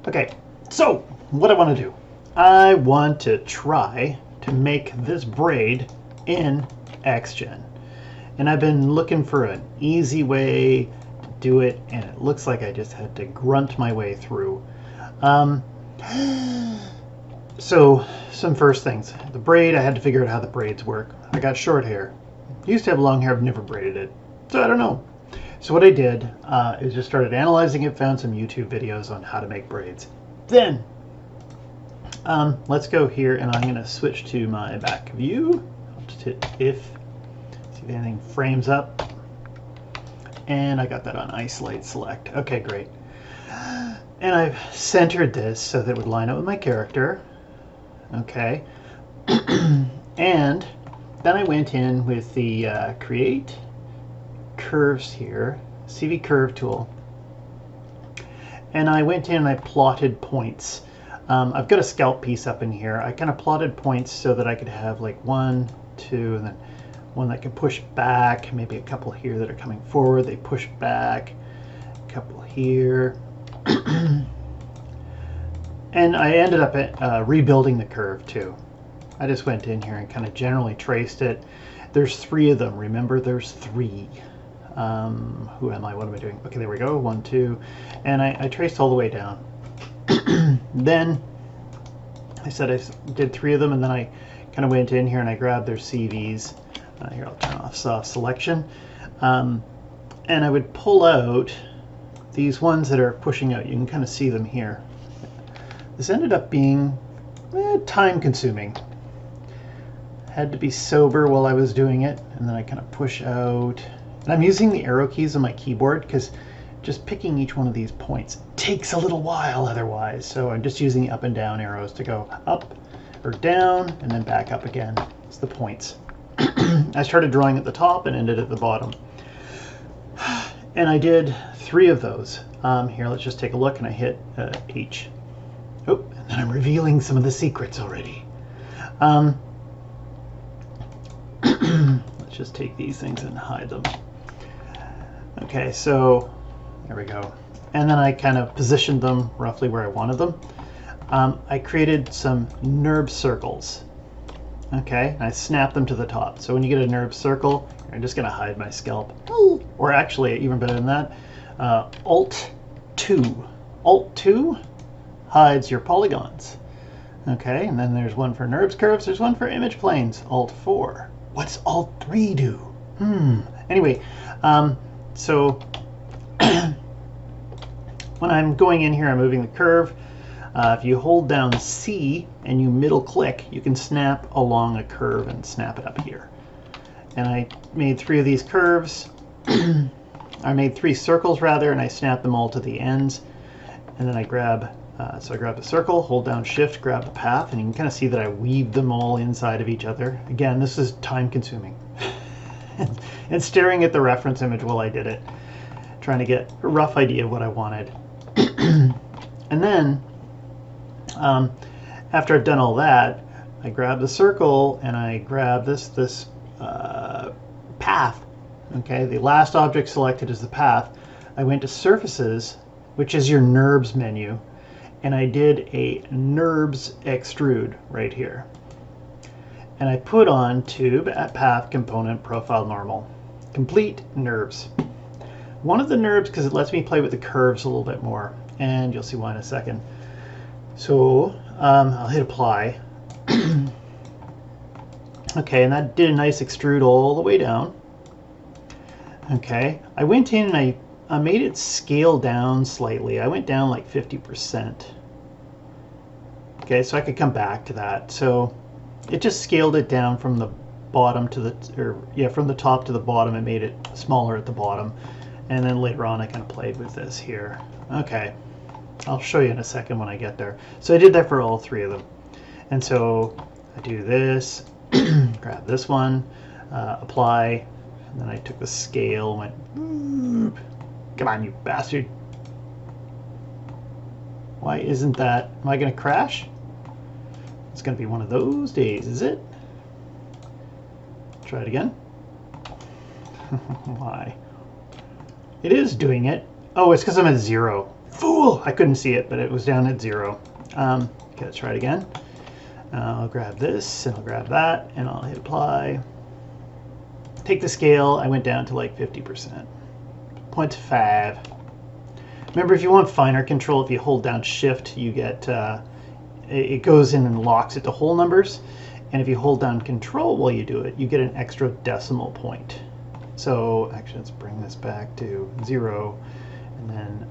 Okay, so what I want to do, I want to try to make this braid in Xgen. And I've been looking for an easy way to do it, and it looks like I just had to grunt my way through. So some first things. The braid, I had to figure out how the braids work. I got short hair. Used to have long hair, I've never braided it. So I don't know. So what I did is just started analyzing it, found some YouTube videos on how to make braids. Then, let's go here, and I'm going to switch to my back view. I'll just hit if, see if anything frames up. And I got that on Isolate Select. Okay, great. And I've centered this so that it would line up with my character. Okay. And then I went in with the Create Curves here, CV Curve tool. And I went in and I plotted points. I've got a scalp piece up in here. I kind of plotted points so that I could have like 1, 2, and then one that can push back, maybe a couple here that are coming forward. They push back, a couple here. And I ended up rebuilding the curve too. I just went in here and kind of generally traced it. There's 3 of them. Remember, there's 3. Who am I? What am I doing? Okay, there we go. 1, 2. And I traced all the way down. Then I said I did 3 of them, and then I kind of went in here and I grabbed their CVs. Here, I'll turn off soft selection. And I would pull out these ones that are pushing out. You can kind of see them here. This ended up being time consuming. Had to be sober while I was doing it, and then I kind of push out. And I'm using the arrow keys on my keyboard because just picking each one of these points takes a little while otherwise. So I'm just using the up and down arrows to go up or down and then back up again. It's the points. I started drawing at the top and ended at the bottom. And I did 3 of those. Here, let's just take a look, and I hit H. Oh, and then I'm revealing some of the secrets already. Let's just take these things and hide them. Okay, so there we go. And then I kind of positioned them roughly where I wanted them. I created some Nurbs Circles. Okay, and I snapped them to the top. So when you get a Nurbs Circle, I'm just going to hide my scalp. Or actually, even better than that, Alt-2. Alt-2 hides your polygons. Okay, and then there's one for Nurbs Curves, there's one for Image Planes. Alt-4. What's Alt-3 do? Anyway, so when I'm going in here, I'm moving the curve. If you hold down C and you middle click, you can snap along a curve and snap it up here. And I made 3 of these curves. I made 3 circles rather, and I snapped them all to the ends. And then I grab, so I grab the circle, hold down Shift, grab the path, and you can kind of see that I weaved them all inside of each other. Again, this is time consuming. And staring at the reference image while I did it, trying to get a rough idea of what I wanted. And then, after I've done all that, I grab the circle and I grab this path. Okay, the last object selected is the path. I went to Surfaces, which is your Nurbs menu, and I did a Nurbs extrude right here. And I put on Tube at Path Component Profile Normal. Complete Nurbs. One of the Nurbs because it lets me play with the curves a little bit more, and you'll see why in a second. So I'll hit Apply. Okay, and that did a nice extrude all the way down. Okay, I went in and I made it scale down slightly. I went down like 50%. Okay, so I could come back to that. So it just scaled it down from the bottom to the, from the top to the bottom. It made it smaller at the bottom. And then later on I kind of played with this here. Okay, I'll show you in a second when I get there. So I did that for all 3 of them. And so I do this, grab this one, apply, and then I took the scale and went, come on, you bastard. Why isn't that, am I going to crash? It's going to be one of those days, is it? Try it again. Why? It is doing it. Oh, it's because I'm at 0. fool! I couldn't see it, but it was down at 0. Okay, let's try it again. I'll grab this, and I'll grab that, and I'll hit apply. Take the scale, I went down to like 50%. 0.5. Remember, if you want finer control, if you hold down Shift, you get, it goes in and locks it to whole numbers. And if you hold down Control while you do it, you get an extra decimal point. So actually, let's bring this back to 0. And then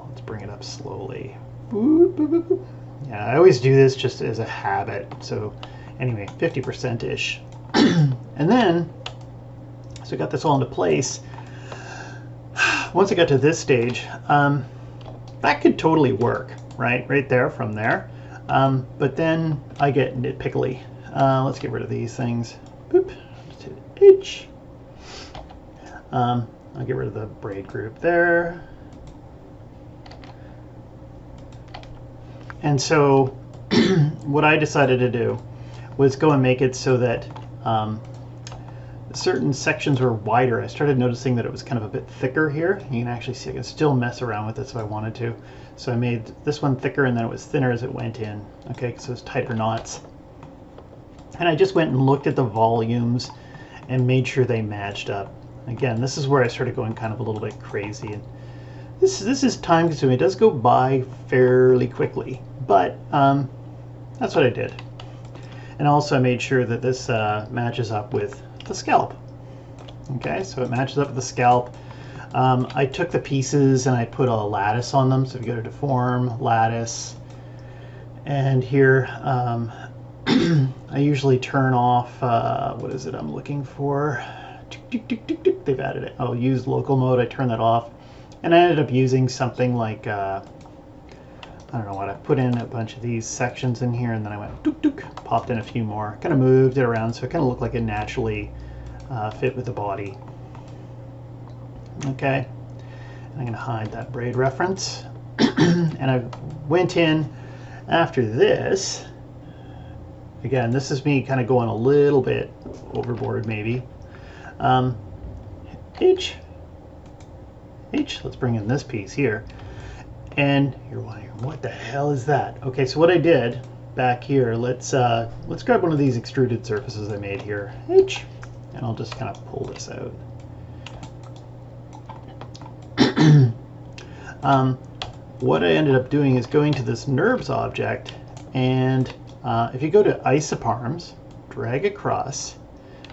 let's bring it up slowly. Boop, boop, boop, boop. Yeah, I always do this just as a habit. So anyway, 50%-ish. And then, so I got this all into place. Once I got to this stage, that could totally work, right there from there. But then I get nitpickly. Let's get rid of these things. Boop. Just hit H. I'll get rid of the braid group there. And so what I decided to do was go and make it so that certain sections were wider. I started noticing that it was kind of a bit thicker here. You can actually see I can still mess around with this if I wanted to. So I made this one thicker, and then it was thinner as it went in, okay, because it was tighter knots. And I just went and looked at the volumes and made sure they matched up. Again, this is where I started going kind of a little bit crazy. And this is time consuming. It does go by fairly quickly, but that's what I did. And also I made sure that this matches up with the scalp. Okay, so it matches up with the scalp. I took the pieces and I put a lattice on them. So if you go to Deform, Lattice, and here I usually turn off, what is it I'm looking for? They've added it. I'll use local mode. I turn that off. And I ended up using something like, I don't know what, I put in a bunch of these sections in here, and then I went dook dook, popped in a few more, kind of moved it around so it kind of looked like it naturally fit with the body. Okay, and I'm going to hide that braid reference. And I went in after this. Again, this is me kind of going a little bit overboard maybe. H, let's bring in this piece here. And you're wondering, what the hell is that? Okay, so what I did back here, let's grab one of these extruded surfaces I made here. H, and I'll just kind of pull this out. What I ended up doing is going to this Nurbs object, and if you go to isoparms, drag across,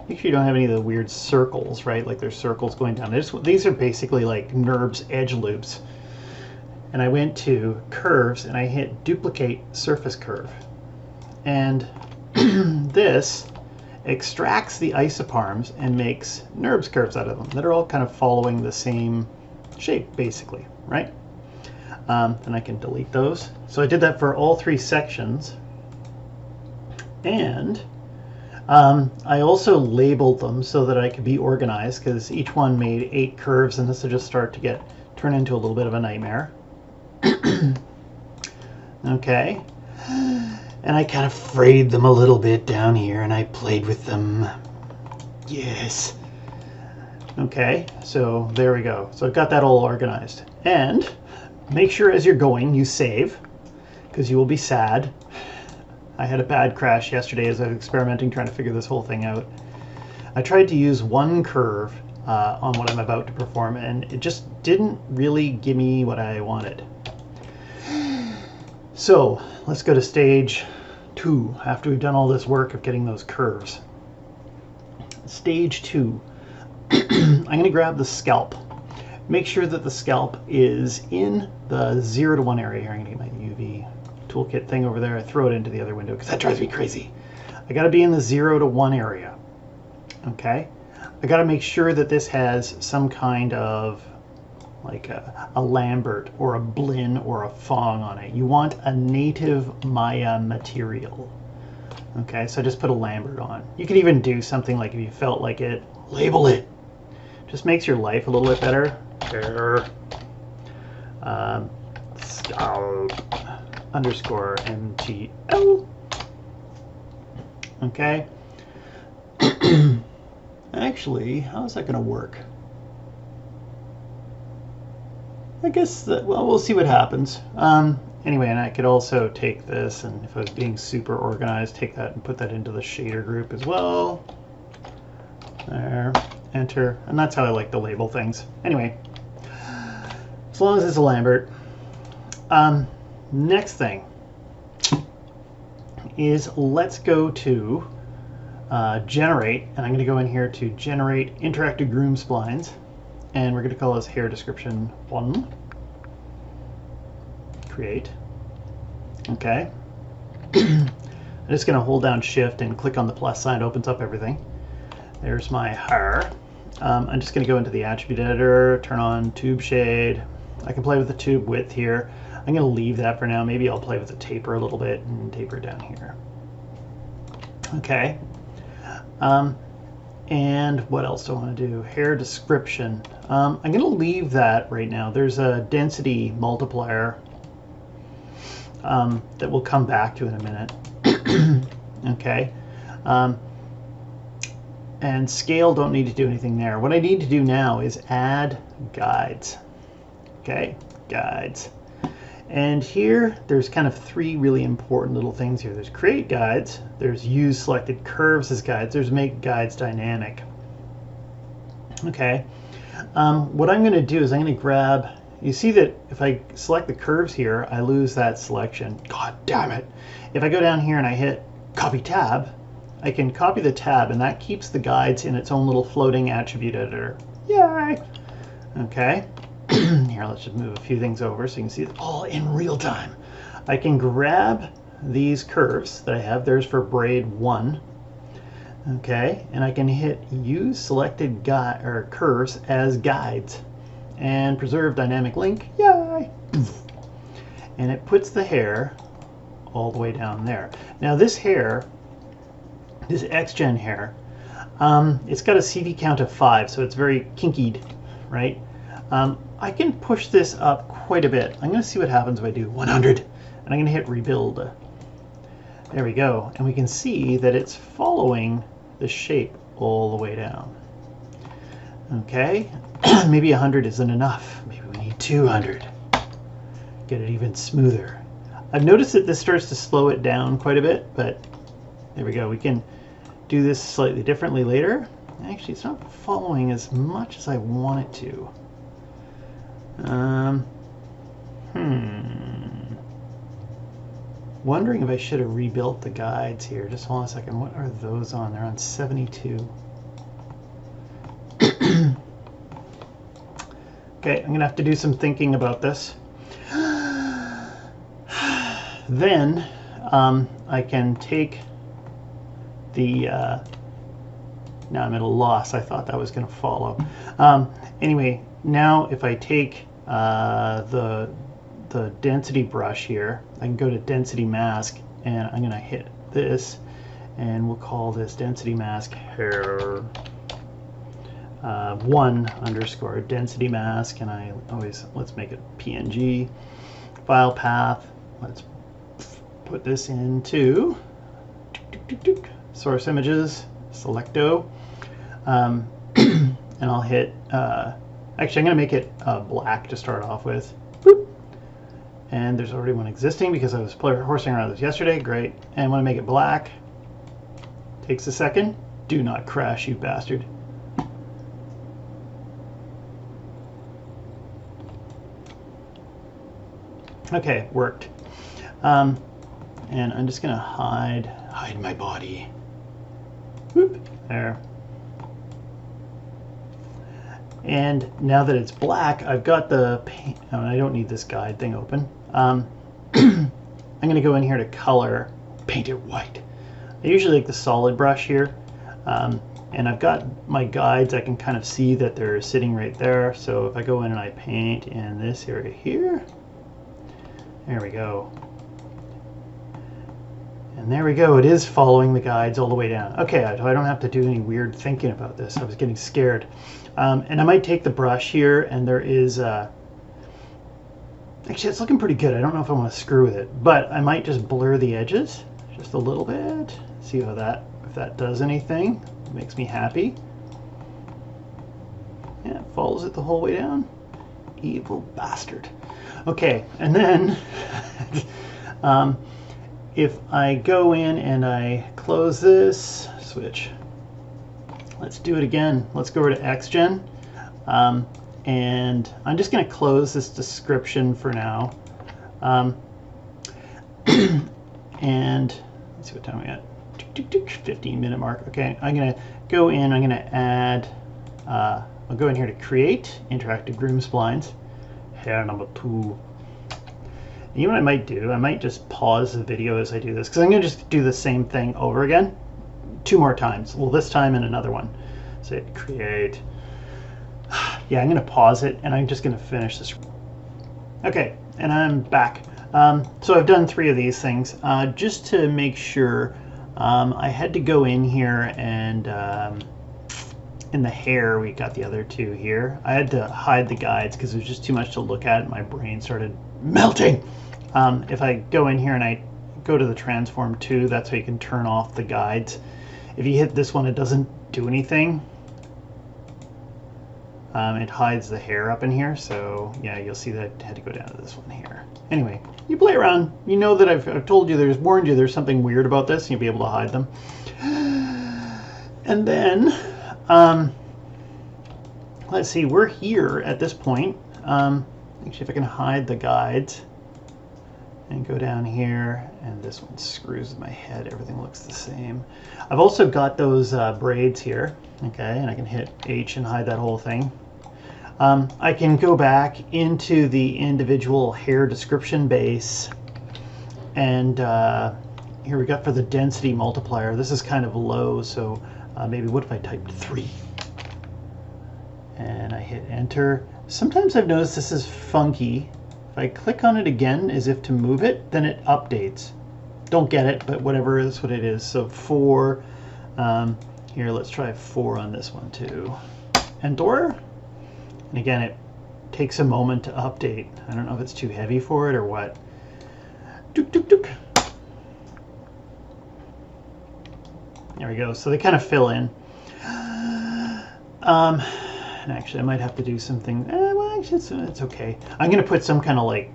make sure you don't have any of the weird circles, right? Like there's circles going down. These are basically like Nurbs edge loops. And I went to curves and I hit duplicate surface curve. And this extracts the isoparms and makes Nurbs curves out of them that are all kind of following the same shape, basically, right? Then I can delete those. So I did that for all 3 sections. And I also labeled them so that I could be organized, because each one made 8 curves, and this will just start to turn into a little bit of a nightmare. Okay. And I kind of frayed them a little bit down here, and I played with them. Yes. Okay, so there we go. So I've got that all organized. And make sure as you're going, you save, because you will be sad. I had a bad crash yesterday as I was experimenting trying to figure this whole thing out. I tried to use one curve on what I'm about to perform, and it just didn't really give me what I wanted. So let's go to stage 2 after we've done all this work of getting those curves. Stage 2. I'm going to grab the scalp. Make sure that the scalp is in the 0 to 1 area here. I'm going to get my UV toolkit thing over there. I throw it into the other window because that drives me crazy. I got to be in the 0 to 1 area. Okay. I got to make sure that this has some kind of like a Lambert or a Blinn or a Fong on it. You want a native Maya material. Okay, so I just put a Lambert on. You could even do something like, if you felt like it, label it. Just makes your life a little bit better. Scalp underscore MTL. Okay. Actually, how is that going to work? I guess that, well, we'll see what happens. Anyway, and I could also take this, and if I was being super organized, take that and put that into the shader group as well. There, enter, and that's how I like to label things. Anyway, as long as it's a Lambert. Next thing is let's go to generate, and I'm going to go in here to generate interactive Groom splines, and we're going to call this hair description 1. Create. Okay. I'm just going to hold down shift and click on the plus sign. It opens up everything. There's my hair. I'm just going to go into the attribute editor, turn on tube shade. I can play with the tube width here. I'm going to leave that for now. Maybe I'll play with the taper a little bit and taper down here. Okay. And what else do I want to do? Hair description. I'm going to leave that right now. There's a density multiplier that we'll come back to in a minute. Okay. And scale, don't need to do anything there. What I need to do now is add guides. Okay, guides. And here, there's kind of 3 really important little things here. There's create guides, there's use selected curves as guides, there's make guides dynamic. Okay, what I'm going to do is I'm going to grab, you see that if I select the curves here, I lose that selection. God damn it. If I go down here and I hit copy tab, I can copy the tab, and that keeps the guides in its own little floating attribute editor. Yay! Okay. Here, let's just move a few things over so you can see it all in real time. I can grab these curves that I have. There's for Braid 1. Okay, and I can hit use selected curves as guides and preserve dynamic link. Yay! And it puts the hair all the way down there. Now this hair, this Xgen hair, it's got a CD count of 5, so it's very kinkied, right? I can push this up quite a bit. I'm going to see what happens if I do 100, and I'm going to hit rebuild. There we go, and we can see that it's following the shape all the way down. Okay, maybe 100 isn't enough. Maybe we need 200. Get it even smoother. I've noticed that this starts to slow it down quite a bit, but there we go. We can do this slightly differently later. Actually, it's not following as much as I want it to. Wondering if I should have rebuilt the guides here. Just hold on a second. What are those on? They're on 72. Okay, I'm gonna have to do some thinking about this. Then I can take the now I'm at a loss. I thought that was going to follow. Anyway, now if I take the density brush here, I can go to density mask, and I'm going to hit this, and we'll call this density mask hair 1 underscore density mask, and let's make it PNG file path. Let's put this into source images, selecto, and I'll hit, actually I'm going to make it black to start off with. Boop. And there's already one existing because I was horsing around with this yesterday. Great. And I want to make it black. Takes a second. Do not crash, you bastard. Okay, worked. And I'm just going to hide my body. Whoop, there. And now that it's black, I've got the paint. Oh, I don't need this guide thing open. I'm going to go in here to color, paint it white. I usually like the solid brush here. And I've got my guides. I can kind of see that they're sitting right there. So if I go in and I paint in this area here, there we go. And there we go. It is following the guides all the way down. Okay, I don't have to do any weird thinking about this. I was getting scared. And I might take the brush here, and there is actually it's looking pretty good. I don't know if I want to screw with it, but I might just blur the edges just a little bit. See how if that does anything. It makes me happy. Yeah, it follows it the whole way down. Evil bastard. Okay, and then if I go in and I close this, switch. Let's do it again. Let's go over to Xgen. And I'm just going to close this description for now. And let's see what time we at. 15-minute mark. Okay, I'm going to go in. I'm going to add. I'll go in here to create interactive Groom splines. Hair number 2. And you know what I might do? I might just pause the video as I do this because I'm going to just do the same thing over again 2 more times. Well, this time and another one. So hit create. Yeah, I'm going to pause it and I'm just going to finish this. Okay, and I'm back. So I've done 3 of these things. Just to make sure, I had to go in here and in the hair, we got the other 2 here. I had to hide the guides because it was just too much to look at. My brain started melting. If I go in here and I go to the transform 2, that's how you can turn off the guides. If you hit this one, it doesn't do anything. It hides the hair up in here, so yeah, you'll see that I had to go down to this one here. Anyway, you play around. You know that I've told you, warned you there's something weird about this, and you'll be able to hide them. And then, let's see, we're here at this point. Actually, if I can hide the guides and go down here, and this one screws with my head, everything looks the same. I've also got those braids here, okay, and I can hit H and hide that whole thing. I can go back into the individual hair description base, and here we got for the density multiplier. This is kind of low, so maybe what if I typed 3? And I hit enter. Sometimes I've noticed this is funky. If I click on it again as if to move it, then it updates. Don't get it, but whatever is what it is. So 4, here let's try 4 on this one too. Enter. And again, it takes a moment to update. I don't know if it's too heavy for it or what. Dook, dook, dook. There we go. So they kind of fill in. And actually, I might have to do something. Well, actually, it's okay. I'm going to put some kind of like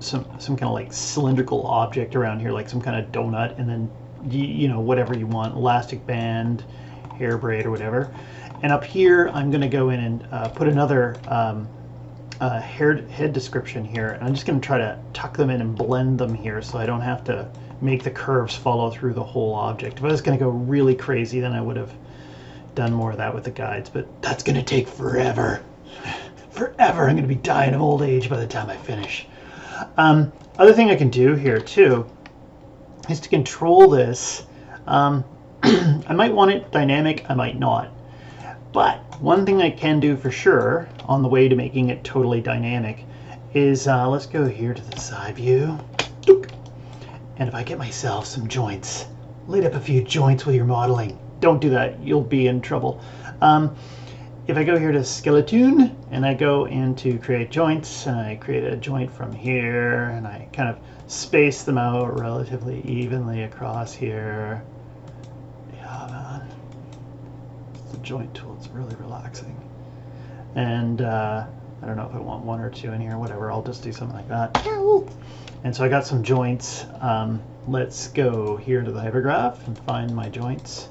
some kind of like cylindrical object around here, like some kind of donut, and then you know, whatever you want, elastic band, hair braid, or whatever. And up here, I'm going to go in and put another head description here. And I'm just going to try to tuck them in and blend them here so I don't have to make the curves follow through the whole object. If I was going to go really crazy, then I would have done more of that with the guides. But that's going to take forever. Forever. I'm going to be dying of old age by the time I finish. Other thing I can do here, too, is to control this. I might want it dynamic. I might not. But one thing I can do for sure on the way to making it totally dynamic is, let's go here to the side view. And if I get myself some joints, light up a few joints with your modeling. Don't do that, you'll be in trouble. If I go here to skeleton and I go into create joints and I create a joint from here and I kind of space them out relatively evenly across here. Yeah, man. The joint tool is really relaxing. And I don't know if I want 1 or 2 in here, whatever, I'll just do something like that. And so I got some joints. Let's go here to the hypergraph and find my joints.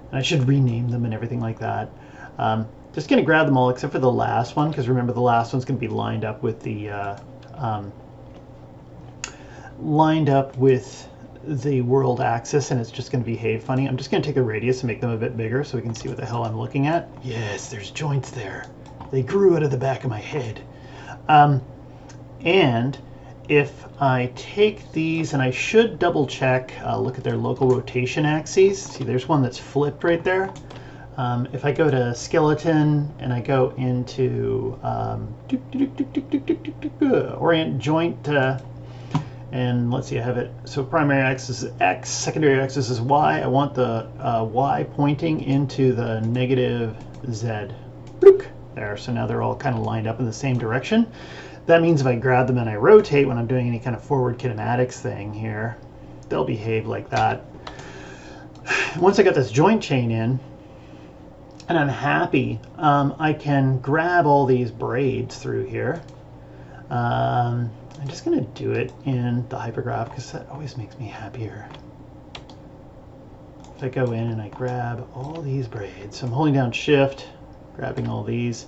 And I should rename them and everything like that. Just going to grab them all except for the last one, because remember the last one's going to be lined up with the world axis, and it's just going to behave funny. I'm just going to take a radius and make them a bit bigger so we can see what the hell I'm looking at. Yes, there's joints there. They grew out of the back of my head. And if I take these, and I should double check, look at their local rotation axes. See, there's one that's flipped right there. If I go to skeleton and I go into Orient Joint, and let's see, I have it. So primary axis is X, secondary axis is Y. I want the Y pointing into the negative Z. There, so now they're all kind of lined up in the same direction. That means if I grab them and I rotate when I'm doing any kind of forward kinematics thing here, they'll behave like that. Once I got this joint chain in, and I'm happy, I can grab all these braids through here. I'm just going to do it in the hypergraph because that always makes me happier. If I go in and I grab all these braids, so I'm holding down shift, grabbing all these.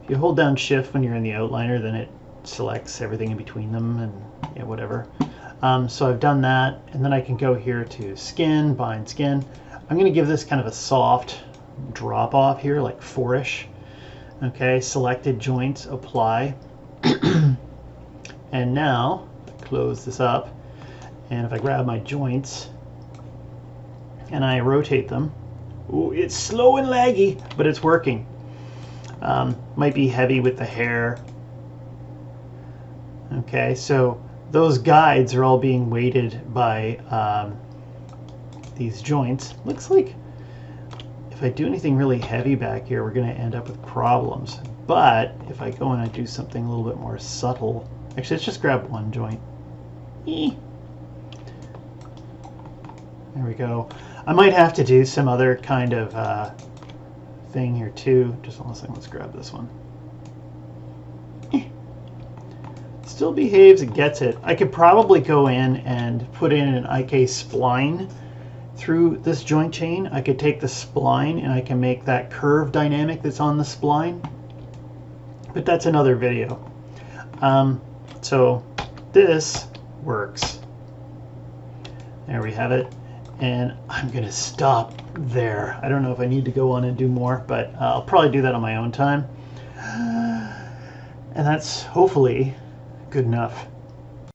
If you hold down shift when you're in the outliner, then it selects everything in between them and yeah, whatever. So I've done that, and then I can go here to skin, bind skin. I'm going to give this kind of a soft drop off here, like 4-ish. Okay, selected joints, apply. And now, close this up, and if I grab my joints and I rotate them, ooh, it's slow and laggy, but it's working. Might be heavy with the hair. Okay, so those guides are all being weighted by these joints. Looks like if I do anything really heavy back here, we're going to end up with problems. But if I go and I do something a little bit more subtle, actually, let's just grab one joint. There we go. I might have to do some other kind of thing here too. Just one second, let's grab this one. Still behaves, it gets it. I could probably go in and put in an IK spline through this joint chain. I could take the spline and I can make that curve dynamic that's on the spline. But that's another video. So this works. There we have it. And I'm going to stop there. I don't know if I need to go on and do more, but I'll probably do that on my own time. And that's hopefully good enough.